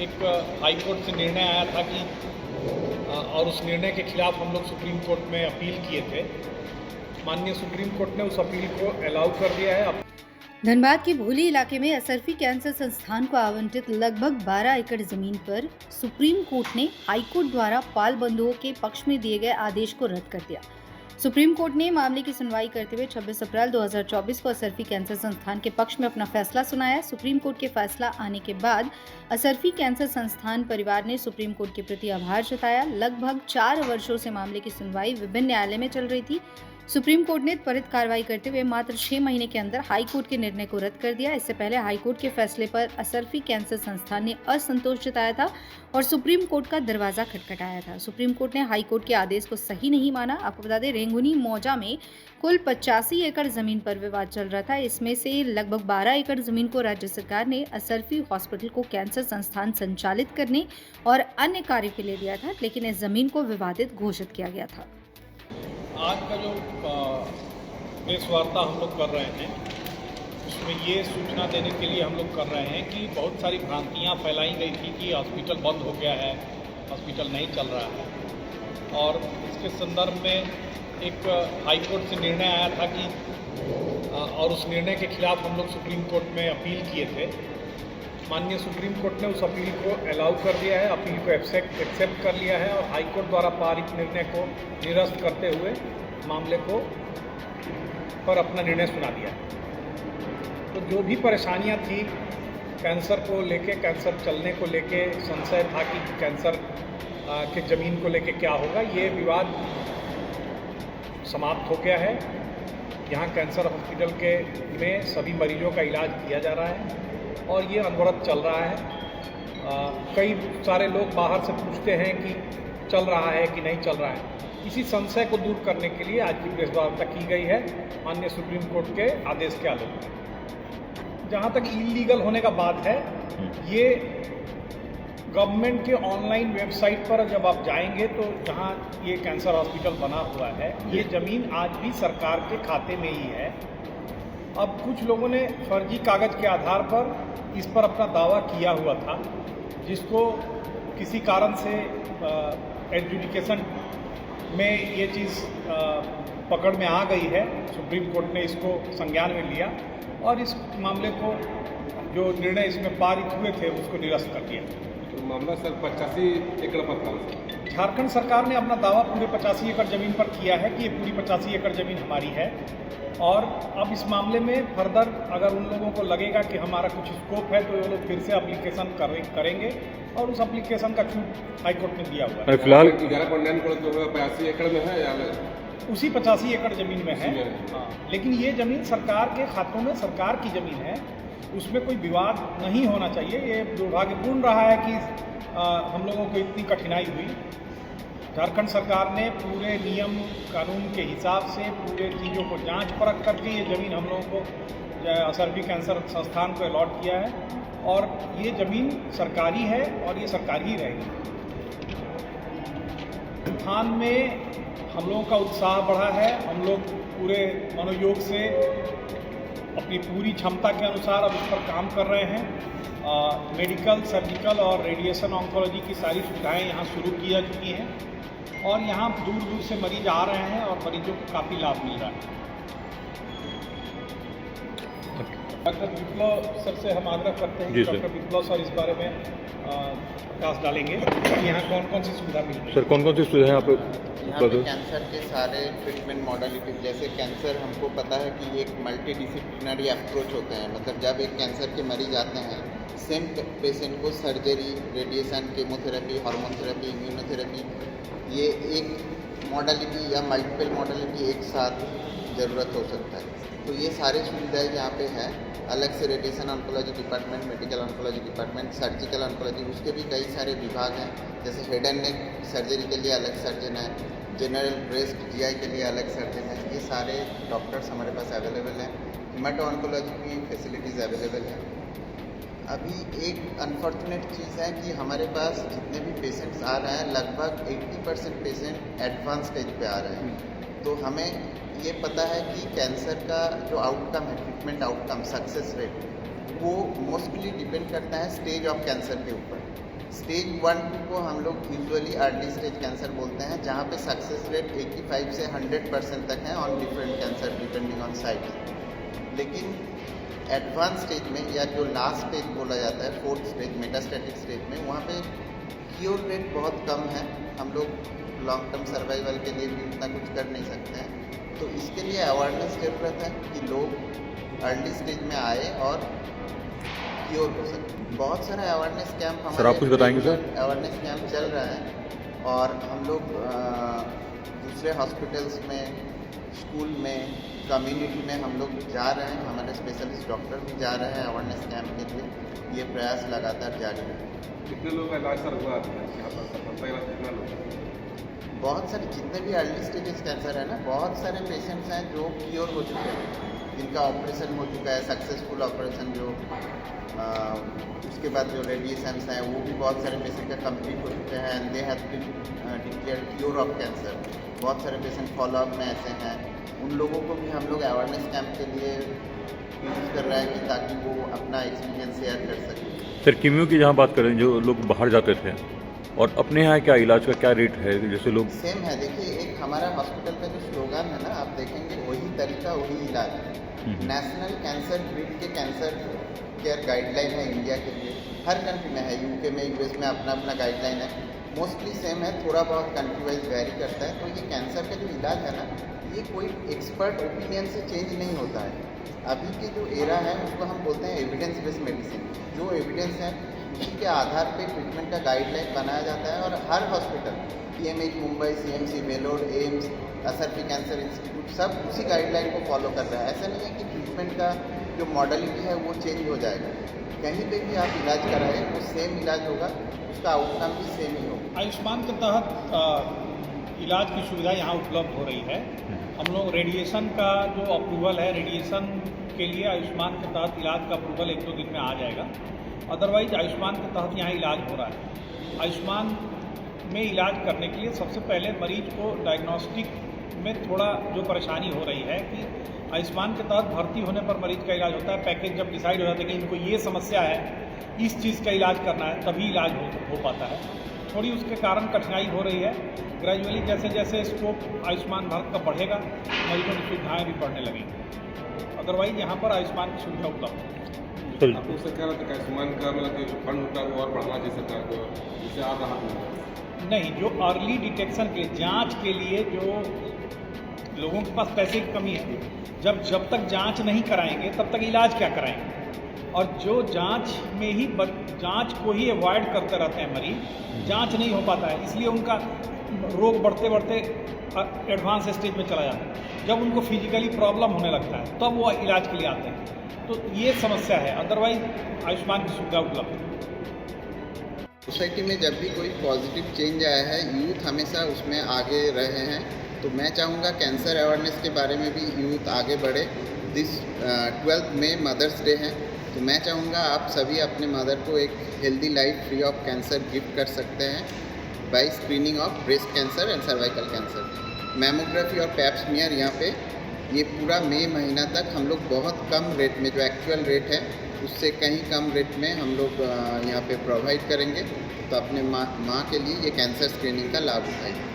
एक high court से निर्णय आया था कि और उस निर्णय के खिलाफ हम लोग सुप्रीम कोर्ट में अपील किए थे। माननीय सुप्रीम कोर्ट ने उस अपील को अलाउ कर दिया है। धनबाद के भोली इलाके में असरफी कैंसर संस्थान को आवंटित लगभग 12 एकड़ जमीन पर सुप्रीम कोर्ट ने हाई कोर्ट द्वारा पाल बंधुओं के पक्ष में दिए गए आदेश को रद्द कर दिया। सुप्रीम कोर्ट ने मामले की सुनवाई करते हुए 26 अप्रैल 2024 को असरफी कैंसर संस्थान के पक्ष में अपना फैसला सुनाया। सुप्रीम कोर्ट के फैसला आने के बाद असरफी कैंसर संस्थान परिवार ने सुप्रीम कोर्ट के प्रति आभार जताया। लगभग 4 वर्षों से मामले की सुनवाई विभिन्न न्यायालय में चल रही थी। सुप्रीम कोर्ट ने त्वरित कार्रवाई करते हुए मात्र 6 महीने के अंदर हाई कोर्ट के निर्णय को रद्द कर दिया। इससे पहले हाई कोर्ट के फैसले पर असरफी कैंसर संस्थान ने असंतोष जताया था और सुप्रीम कोर्ट का दरवाजा खटखटाया था। सुप्रीम कोर्ट ने हाई कोर्ट के आदेश को सही नहीं माना। आपको बता दें, रेंगुनी मौजा में कुल 85 एकड़ जमीन पर विवाद चल रहा था। इसमें से लगभग 12 एकड़ जमीन को राज्य सरकार ने असरफी हॉस्पिटल को कैंसर संस्थान संचालित करने और अन्य कार्य के लिए दिया था, लेकिन इस जमीन को विवादित घोषित किया गया था। आज का जो प्रेस वार्ता हम लोग कर रहे हैं, उसमें ये सूचना देने के लिए हम लोग कर रहे हैं कि बहुत सारी भ्रांतियाँ फैलाई गई थी कि हॉस्पिटल बंद हो गया है, हॉस्पिटल नहीं चल रहा है। और इसके संदर्भ में एक हाई कोर्ट से निर्णय आया था कि और उस निर्णय के खिलाफ हम लोग सुप्रीम कोर्ट में अपील किए थे। माननीय सुप्रीम कोर्ट ने उस अपील को अलाउ कर दिया है, अपील को एक्सेप्ट कर लिया है और हाई कोर्ट द्वारा पारित निर्णय को निरस्त करते हुए मामले को पर अपना निर्णय सुना दिया है। तो जो भी परेशानियां थी कैंसर को लेके, कैंसर चलने को लेके संशय था कि कैंसर के ज़मीन को लेके क्या होगा, ये विवाद समाप्त हो गया है। यहाँ कैंसर हॉस्पिटल के में सभी मरीजों का इलाज किया जा रहा है और ये अनवरत चल रहा है। कई सारे लोग बाहर से पूछते हैं कि चल रहा है कि नहीं चल रहा है। इसी संशय को दूर करने के लिए आज की प्रेस वार्ता की गई है माननीय सुप्रीम कोर्ट के आदेश के आलोक में। जहाँ तक इलीगल होने का बात है, ये गवर्नमेंट के ऑनलाइन वेबसाइट पर जब आप जाएंगे तो जहाँ ये कैंसर हॉस्पिटल बना हुआ है, ये ज़मीन आज भी सरकार के खाते में ही है। अब कुछ लोगों ने फर्जी कागज़ के आधार पर इस पर अपना दावा किया हुआ था, जिसको किसी कारण से एडजुडिकेशन में ये चीज़ पकड़ में आ गई है। सुप्रीम कोर्ट ने इसको संज्ञान में लिया और इस मामले को जो निर्णय इसमें पारित हुए थे उसको निरस्त कर दिया। तो मामला सर 85 एकड़ पर था। झारखंड सरकार ने अपना दावा पूरे 85 एकड़ ज़मीन पर किया है कि ये पूरी 85 एकड़ ज़मीन हमारी है और अब इस मामले में फर्दर अगर उन लोगों को लगेगा कि हमारा कुछ स्कोप है तो वो लोग फिर से एप्लीकेशन करेंगे और उस एप्लीकेशन का छूट हाई कोर्ट ने दिया हुआ है। फिलहाल 85 एकड़ में है या उसी 85 एकड़ ज़मीन में है। हाँ, लेकिन ये ज़मीन सरकार के खातों में, सरकार की ज़मीन है, उसमें कोई विवाद नहीं होना चाहिए। ये दुर्भाग्यपूर्ण रहा है कि हम लोगों को इतनी कठिनाई हुई। झारखंड सरकार ने पूरे नियम कानून के हिसाब से पूरे चीज़ों को जांच परख करके ये ज़मीन हम लोगों को असरफी कैंसर संस्थान को अलॉट किया है और ये ज़मीन सरकारी है और ये सरकारी ही रहेगी। संस्थान में हम लोगों का उत्साह बढ़ा है। हम लोग पूरे मनोयोग से अपनी पूरी क्षमता के अनुसार अब इस पर काम कर रहे हैं। मेडिकल, सर्जिकल और रेडिएशन ऑन्कोलॉजी की सारी सुविधाएं यहाँ शुरू की जा चुकी हैं और यहाँ दूर दूर से मरीज आ रहे हैं और मरीजों को काफ़ी लाभ मिल रहा है। डॉक्टर विप्लव सर से हम आग्रह करते हैं कि डॉक्टर विप्लव सर इस बारे में प्रकाश डालेंगे कि यहाँ कौन कौन सी सुविधा मिल रही है। सर कौन कौन सी सुविधाएं आप यहाँ पे कैंसर के सारे ट्रीटमेंट मॉडलिटीज, जैसे कैंसर हमको पता है कि एक मल्टी डिसिप्लिनरी अप्रोच होते हैं। मतलब जब एक कैंसर के मरीज आते हैं, सेम पेशेंट को surgery, radiation, chemotherapy, hormone therapy, immunotherapy, ये एक मॉडलिटी या मल्टीपल मॉडलिटी एक साथ ज़रूरत हो सकता है। तो ये सारी सुविधाएं यहाँ पे हैं। अलग से radiation oncology department, medical oncology department, surgical oncology, उसके भी कई सारे विभाग हैं। जैसे हेड एंड नेक सर्जरी के लिए अलग सर्जन है, जनरल ब्रेस्ट, जीआई के लिए अलग सर्जन है। ये सारे डॉक्टर्स हमारे पास अवेलेबल हैं। हिमेटो ऑन्कोलॉजी की फैसिलिटीज़ अवेलेबल हैं। अभी एक अनफॉर्चुनेट चीज़ है कि हमारे पास जितने भी पेशेंट्स आ रहे हैं, लगभग 80% पेशेंट एडवांस स्टेज पे आ रहे हैं। तो हमें ये पता है कि कैंसर का जो आउटकम है, ट्रीटमेंट आउटकम, सक्सेस रेट, वो मोस्टली डिपेंड करता है स्टेज ऑफ कैंसर के ऊपर। स्टेज 1-2 को हम लोग यूजुअली अर्ली स्टेज कैंसर बोलते हैं, जहाँ पे सक्सेस रेट 85 से 100% तक है on different cancer depending on site. लेकिन एडवांस स्टेज में या जो लास्ट स्टेज बोला जाता है, 4th स्टेज मेटास्टैटिक स्टेज में, वहाँ पे क्योर रेट बहुत कम है। हम लोग लॉन्ग टर्म सर्वाइवल के लिए भी उतना कुछ कर नहीं सकते हैं। तो इसके लिए अवेयरनेस ज़रूरत है कि लोग अर्ली स्टेज में आए और क्योर हो सके। बहुत सारे अवेयरनेस कैंप सर, आप कुछ बताएंगे सर? अवेयरनेस कैंप चल रहा है और हम लोग दूसरे हॉस्पिटल्स में, स्कूल में, कम्युनिटी में हम लोग जा रहे हैं। हमारे स्पेशलिस्ट डॉक्टर भी जा रहे हैं अवेयरनेस कैंप के लिए। ये प्रयास लगातार जारी है। कितने लोग का इलाज सर हुआ यहाँ पर सफलता इलाज कितना लोग? बहुत सारे जितने भी अर्ली स्टेजेस कैंसर है ना, बहुत सारे पेशेंट्स हैं जो क्योर हो चुके हैं, जिनका ऑपरेशन हो चुका है, सक्सेसफुल ऑपरेशन। जो उसके बाद जो रेडिएशंस हैं वो भी बहुत सारे पेशेंट का कंप्लीट हो चुके हैं and they have been declared cure of cancer. बहुत सारे पेशेंट फॉलोअप में ऐसे हैं। उन लोगों को भी हम लोग अवेयरनेस कैंप के लिए यूज़ कर रहे हैं कि ताकि वो अपना एक्सपीरियंस शेयर कर सकें। सर, कीमियो की जहाँ बात करें, जो लोग बाहर जाते थे और अपने यहाँ क्या इलाज का क्या रेट है? जैसे लोग सेम है। देखिए, एक हमारा हॉस्पिटल का जो स्लोगन है ना, आप देखेंगे वही तरीका वही इलाज है। नेशनल कैंसर ग्रिड के कैंसर केयर गाइडलाइन है इंडिया के लिए। हर कंट्री में है, यूके में, यूएस में अपना अपना गाइडलाइन है। मोस्टली सेम है, थोड़ा बहुत कंट्री वाइज वेरी करता है। तो ये कैंसर का जो इलाज है ना, ये कोई एक्सपर्ट ओपिनियन से चेंज नहीं होता है। अभी के जो एरा है उसको हम बोलते हैं एविडेंस बेस्ड मेडिसिन। जो एविडेंस है उसी के आधार पे ट्रीटमेंट का गाइडलाइन बनाया जाता है और हर hospital, PMH Mumbai, CMC Vellore, AIIMS, Asarfi cancer institute, सब उसी गाइडलाइन को फॉलो कर रहा है। ऐसा नहीं है कि ट्रीटमेंट का जो मॉडलिटी है वो चेंज हो जाएगा। कहीं पे भी आप इलाज कराएं वो सेम इलाज होगा, उसका आउटकम भी सेम ही होगा। आयुष्मान के तहत इलाज की सुविधा यहाँ उपलब्ध हो रही है। हम लोग रेडिएशन का जो अप्रूवल है, रेडिएशन के लिए आयुष्मान के तहत इलाज का अप्रूवल 1-2 दिन में आ जाएगा। अदरवाइज आयुष्मान के तहत यहाँ इलाज हो रहा है। आयुष्मान में इलाज करने के लिए सबसे पहले मरीज को डायग्नोस्टिक में थोड़ा जो परेशानी हो रही है कि आयुष्मान के तहत भर्ती होने पर मरीज का इलाज होता है। पैकेज जब डिसाइड हो जाता है कि इनको ये समस्या है, इस चीज़ का इलाज करना है, तभी इलाज हो पाता है। थोड़ी उसके कारण कठिनाई हो रही है। ग्रेजुअली जैसे जैसे स्कोप आयुष्मान भारत का बढ़ेगा, मरीजों की सुविधाएँ भी बढ़ने लगेंगी। अदरवाइज यहाँ पर आयुष्मान की सुविधा उपलब्ध है। आपको उससे क्या लगता है आयुष्मान का मतलब कि फंड होता है वो और बढ़ाना चाहिए सरकार को, जिससे और राहत मिले? नहीं, जो अर्ली डिटेक्शन के लिए, जांच के लिए जो लोगों के पास पैसे की कमी है, जब तक जांच नहीं कराएंगे तब तक इलाज क्या कराएंगे। और जो जांच में ही जांच को ही अवॉइड करते रहते हैं मरीज, जांच नहीं हो पाता है, इसलिए उनका रोग बढ़ते बढ़ते एडवांस स्टेज में चला जाता है। जब उनको फिजिकली प्रॉब्लम होने लगता है तब वो इलाज के लिए आते हैं। तो ये समस्या है। अदरवाइज आयुष्मान की सुविधा उपलब्ध है। सोसाइटी में जब भी कोई पॉजिटिव चेंज आया है, यूथ हमेशा उसमें आगे रहे हैं। तो मैं चाहूँगा कैंसर अवेयरनेस के बारे में भी यूथ आगे बढ़े। 12 मई मदर्स डे है, तो मैं चाहूँगा आप सभी अपने मदर को एक healthy life free of cancer gift कर सकते हैं by screening of breast cancer and cervical cancer. Mammography और पैप स्मीयर यहाँ पे ये पूरा मई महीना तक हम लोग बहुत कम रेट में, जो एक्चुअल रेट है उससे कहीं कम रेट में हम लोग यहाँ पे प्रोवाइड करेंगे। तो अपने माँ के लिए ये कैंसर स्क्रीनिंग का लाभ उठाइए।